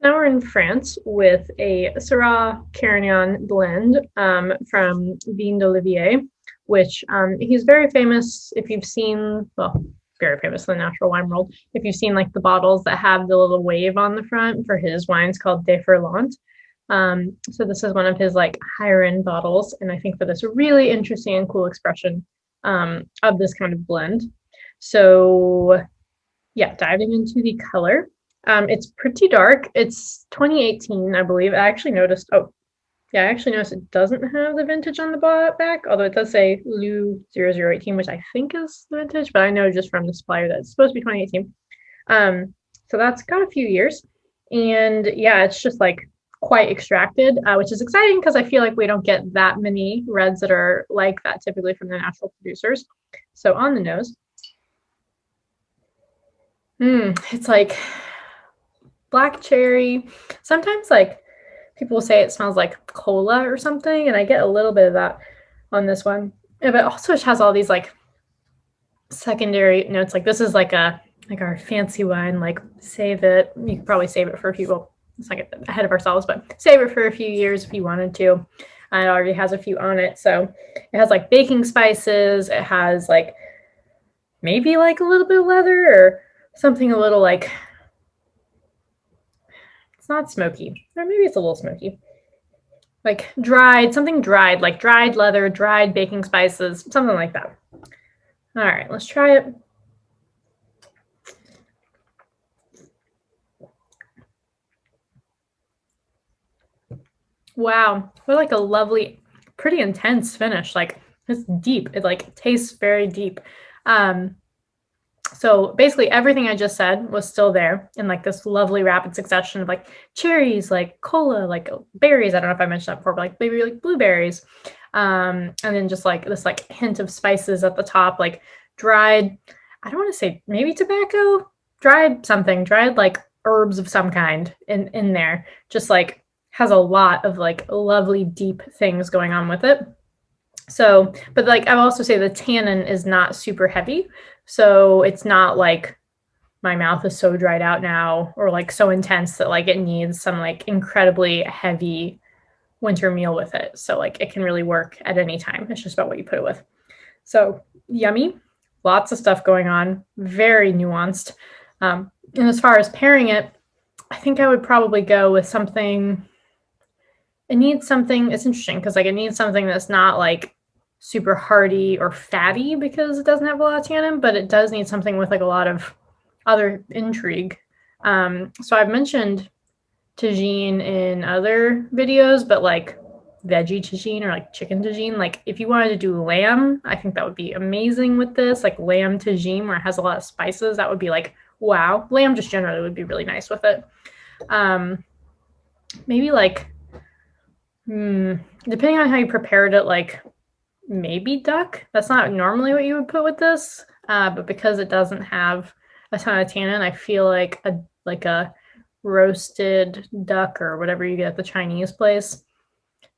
Now we're in France with a Syrah Carignan blend from Vignes, which he's very famous if you've seen, well, very famous in the natural wine world. If you've seen like the bottles that have the little wave on the front for his wines called Deferlant. So this is one of his like higher end bottles, and I think for this really interesting and cool expression of this kind of blend. So yeah, diving into the color. It's pretty dark. It's 2018, I believe. I actually noticed it doesn't have the vintage on the back, although it does say Lu 0018, which I think is the vintage, but I know just from the supplier that it's supposed to be 2018. So that's got a few years. And yeah, it's just like quite extracted, which is exciting because I feel like we don't get that many reds that are like that typically from the natural producers. So on the nose, it's like black cherry. Sometimes like people will say it smells like cola or something, and I get a little bit of that on this one. Yeah, but also it has all these like secondary notes. Like this is like our fancy wine. Like save it. You could probably save it for a few. Well, it's like ahead of ourselves, but save it for a few years if you wanted to. And it already has a few on it, so it has like baking spices. It has like maybe like a little bit of leather or something a little like, it's not smoky, or maybe it's a little smoky. Like dried, something dried, like dried leather, dried baking spices, something like that. All right, let's try it. Wow, what like a lovely, pretty intense finish. Like it's deep. It like tastes very deep. Um, So basically everything I just said was still there in like this lovely rapid succession of like cherries, like cola, like berries. I don't know if I mentioned that before, but like maybe like blueberries. And then just like this like hint of spices at the top, like dried, I don't want to say maybe tobacco, dried something, dried like herbs of some kind in there. Just like has a lot of like lovely deep things going on with it. So, but like I will also say the tannin is not super heavy. So it's not like my mouth is so dried out now or like so intense that like it needs some like incredibly heavy winter meal with it. So like it can really work at any time. It's just about what you put it with. So yummy, lots of stuff going on, very nuanced. And as far as pairing it, I think I would probably go with something. It needs something. It's interesting because like it needs something that's not like super hearty or fatty because it doesn't have a lot of tannin, but it does need something with like a lot of other intrigue. So I've mentioned tagine in other videos, but like veggie tagine or like chicken tagine, like if you wanted to do lamb, I think that would be amazing with this, like lamb tagine where it has a lot of spices. That would be like, wow. Lamb just generally would be really nice with it. Maybe like, depending on how you prepared it, like maybe duck. That's not normally what you would put with this, but because it doesn't have a ton of tannin, I feel like a roasted duck or whatever you get at the Chinese place.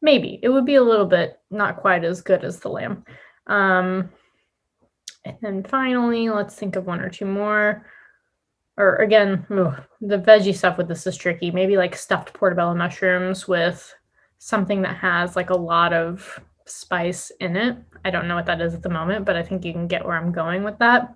Maybe it would be a little bit not quite as good as the lamb. And then finally, let's think of one or two more. Or again, the veggie stuff with this is tricky. Maybe like stuffed portobello mushrooms with something that has like a lot of spice in it. I don't know what that is at the moment, but I think you can get where I'm going with that.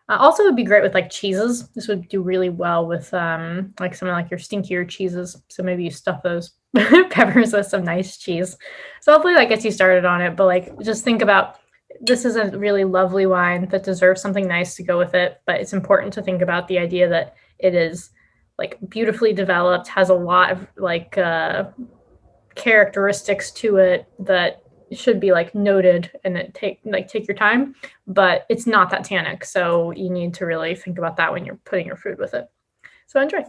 Also, it would be great with like cheeses. This would do really well with like some of like your stinkier cheeses. So maybe you stuff those peppers with some nice cheese. So hopefully that gets you started on it. But like, just think about, this is a really lovely wine that deserves something nice to go with it. But it's important to think about the idea that it is like beautifully developed, has a lot of like characteristics to it that should be like noted, and it take your time, but it's not that tannic. So you need to really think about that when you're putting your food with it. So enjoy.